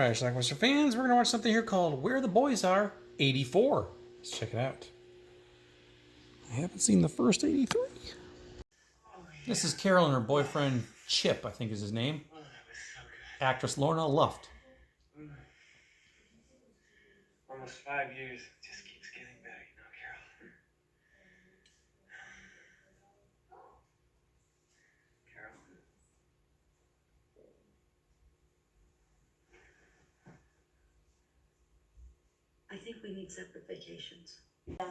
Alright, Schlockmeister fans, we're going to watch something here called Where the Boys Are 84. Let's check it out. I haven't seen the first 83. This is Carol and her boyfriend Chip, I think is his name. Actress Lorna Luft. Almost 5 years. It just keeps getting better, you know, Carol. Carol? I think we need separate vacations.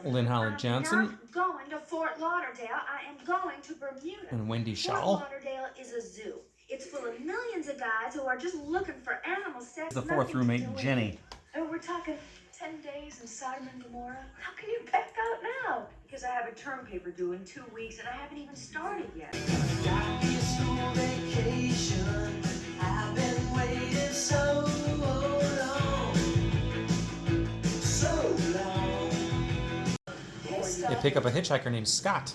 Lynn Holly Johnson. I'm not going to Fort Lauderdale. I am going to Bermuda. And Wendy Fort Shaw. Lauderdale is a zoo. It's full of millions of guys who are just looking for animal sex. The fourth roommate, Jenny. And we're talking 10 days in Sodom and Gomorrah. How can you back out now? Because I have a term paper due in 2 weeks and I haven't even started yet. Got me a school vacation. I've been waiting so long. So long. They pick up a hitchhiker named Scott.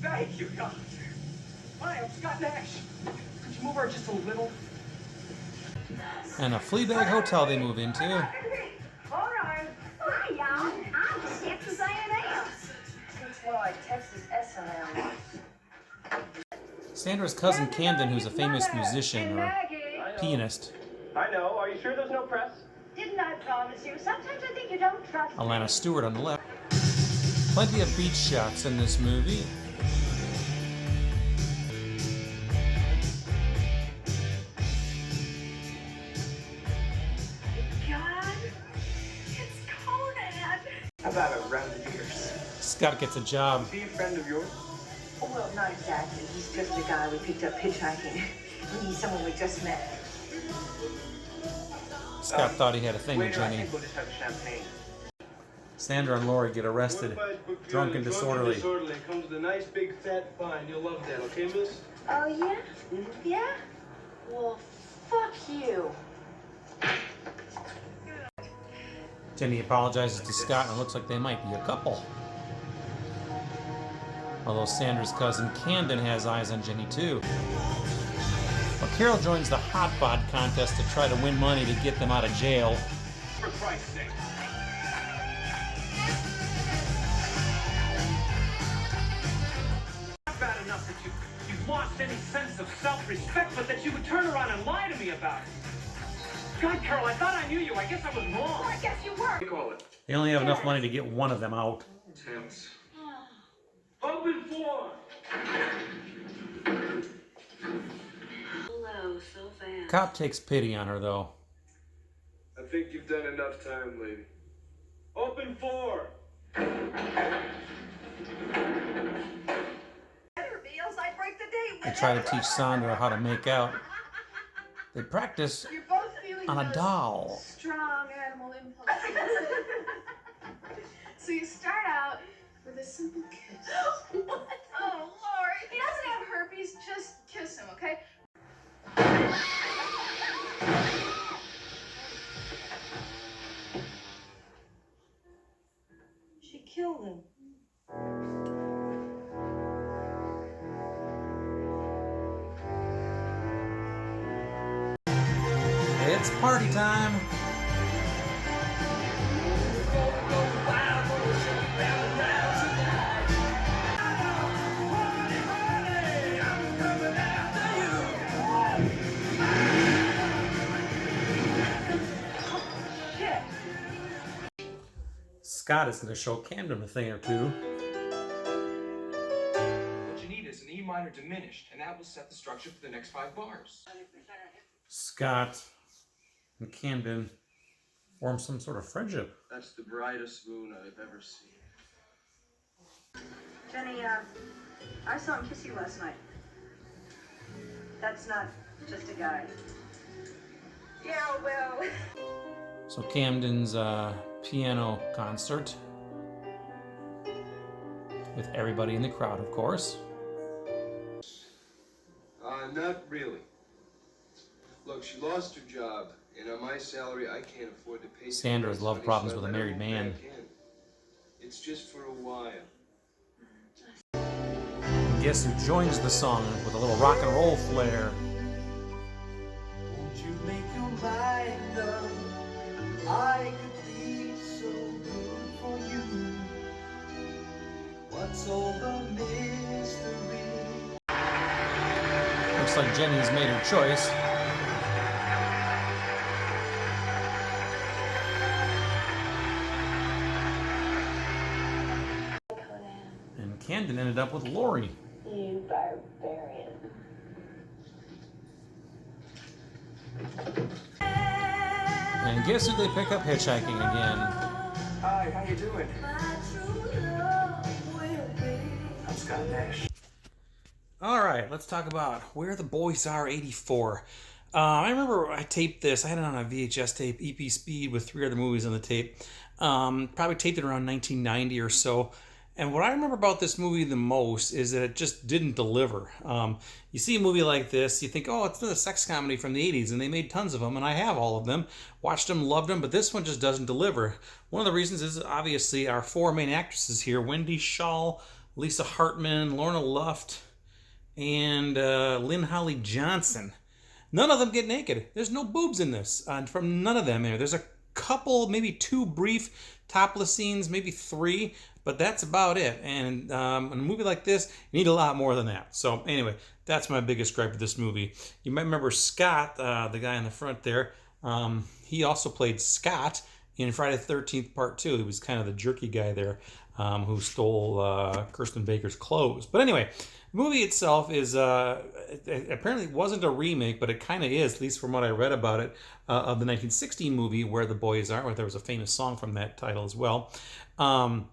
Thank you, God. Hi, I'm Scott Nash. Could you move her just a little? And a Fleabag hotel they move into. All right. Hi, y'all. I'm just Texas A&M. It's more like Texas S&M. Sandra's cousin Camden, who's a famous musician or pianist. I know. Are you sure there's no press? Didn't I promise you? Sometimes I think you don't trust me. Alana Stewart on the left. Plenty of beach shots in this movie. God, it's Conan. How about a round of beers? Scott gets a job. Is he a friend of yours? Oh, well, not exactly. He's just a guy we picked up hitchhiking. He's someone we just met. Scott thought he had a thing with Waiter, I Jenny. think we'll just have champagne. Sandra and Lori get arrested. Drunk and disorderly. Disorderly comes with a nice big fat fine. You'll love that, okay, miss? Oh, yeah? Yeah? Well, fuck you. Jenny apologizes to Scott and it looks like they might be a couple. Although Sandra's cousin Camden has eyes on Jenny too. Well, Carol joins the Hot Bod contest to try to win money to get them out of jail. For Christ's sake. Not bad enough that you've lost any sense of self-respect, but that you would turn around and lie to me about it. God, Carol, I thought I knew you. I guess I was wrong. Well, I guess you were. What do you call it? They only have enough money to get one of them out. Tense. Open floor! Hello, so fast. Cop takes pity on her though. I think you've done enough time, lady. Open floor! They try to teach Sandra how to make out. They practice You're both feeling on a those doll. strong animal impulses. So you start out with a simple kiss. What? Oh, Lord. He doesn't have herpes. Just kiss him, okay? She killed him. It's party time. Scott is going to show Camden a thing or two. What you need is an E minor diminished, and that will set the structure for the next 5 bars. Scott and Camden form some sort of friendship. That's the brightest moon I've ever seen. Jenny, I saw him kiss you last night. That's not just a guy. Yeah, well. So Camden's piano concert with everybody in the crowd, of course. Not really. Look, she lost her job, and on my salary, I can't afford to pay. Sandra's love problems with a married man. It's just for a while. And guess who joins the song with a little rock and roll flair? Won't you make your mind looks like Jenny's made her choice. And Camden ended up with Lori. You barbarian. And guess who they pick up hitchhiking again? Hi, how you doing? I'm Scott Nash. All right, let's talk about Where the Boys Are 84. I remember I taped this. I had it on a VHS tape, EP Speed, with 3 other movies on the tape. Probably taped it around 1990 or so. And what I remember about this movie the most is that it just didn't deliver. You see a movie like this, you think, oh, it's another sex comedy from the 80s, and they made tons of them, and I have all of them. Watched them, loved them, but this one just doesn't deliver. One of the reasons is obviously our 4 main actresses here, Wendy Schaal, Lisa Hartman, Lorna Luft, and Lynn Holly Johnson. None of them get naked. There's no boobs in this, from none of them here. There's a couple, maybe 2 brief topless scenes, maybe 3, but that's about it. And in a movie like this, you need a lot more than that. So anyway, that's my biggest gripe with this movie. You might remember Scott, the guy in the front there. He also played Scott in Friday the 13th Part 2. He was kind of the jerky guy there who stole Kirsten Baker's clothes. But anyway, the movie itself is it apparently wasn't a remake, but it kind of is, at least from what I read about it, of the 1960 movie Where the Boys Are, where there was a famous song from that title as well. 4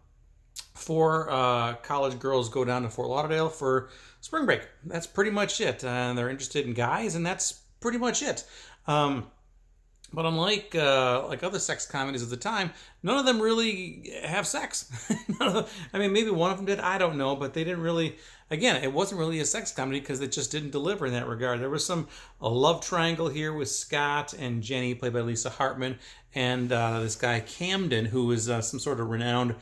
college girls go down to Fort Lauderdale for spring break. That's pretty much it. And they're interested in guys, and that's pretty much it. But unlike like other sex comedies of the time, none of them really have sex. I mean, maybe one of them did. I don't know, but they didn't really. Again, it wasn't really a sex comedy because it just didn't deliver in that regard. There was a love triangle here with Scott and Jenny, played by Lisa Hartman, and this guy Camden, who is some sort of renowned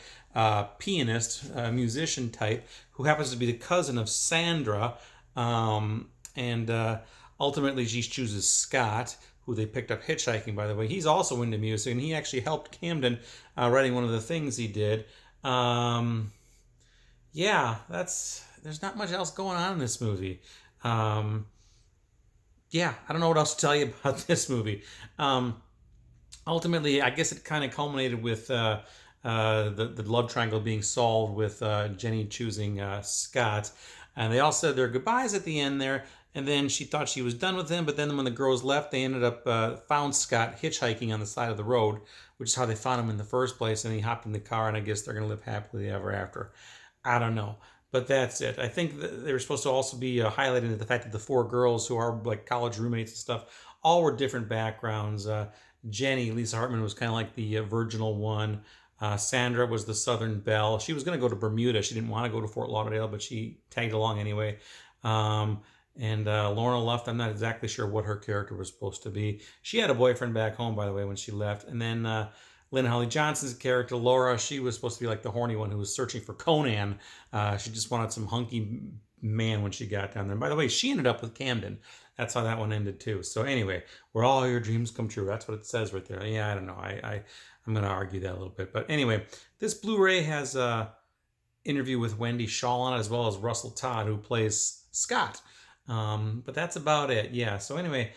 pianist, musician type, who happens to be the cousin of Sandra, and ultimately she chooses Scott, who they picked up hitchhiking, by the way. He's also into music, and he actually helped Camden writing one of the things he did. Yeah, there's not much else going on in this movie. Yeah, I don't know what else to tell you about this movie. Ultimately, I guess it kind of culminated with the love triangle being solved with Jenny choosing Scott. And they all said their goodbyes at the end there. And then she thought she was done with him, but then when the girls left, they ended up found Scott hitchhiking on the side of the road, which is how they found him in the first place. And he hopped in the car, and I guess they're going to live happily ever after. I don't know, but that's it. I think that they were supposed to also be highlighting the fact that the 4 girls who are like college roommates and stuff all were different backgrounds. Jenny, Lisa Hartman, was kind of like the virginal one. Sandra was the Southern belle. She was going to go to Bermuda. She didn't want to go to Fort Lauderdale, but she tagged along anyway. And Lorna Luft, I'm not exactly sure what her character was supposed to be. She had a boyfriend back home, by the way, when she left. And then Lynn Holly Johnson's character, Laura, she was supposed to be like the horny one who was searching for Conan. She just wanted some hunky man when she got down there. And by the way, she ended up with Camden. That's how that one ended too. So anyway, where all your dreams come true. That's what it says right there. Yeah, I don't know. I'm going to argue that a little bit. But anyway, this Blu-ray has an interview with Wendy Schaal on it, as well as Russell Todd, who plays Scott. But that's about it. Yeah. So anyway,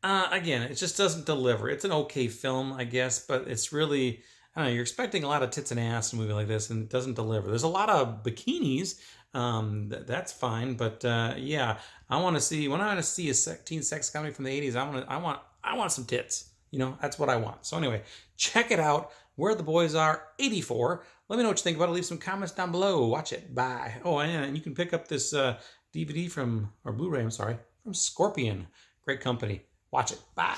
again, it just doesn't deliver. It's an okay film, I guess, but it's really, I don't know, you're expecting a lot of tits and ass in a movie like this, and it doesn't deliver. There's a lot of bikinis. That's fine. But, yeah, when I want to see a teen sex comedy from the 80s, I want some tits. You know, that's what I want. So anyway, check it out. Where the Boys Are 84. Let me know what you think about it. Leave some comments down below. Watch it. Bye. Oh, and you can pick up this DVD or Blu-ray, from Scorpion. Great company. Watch it. Bye.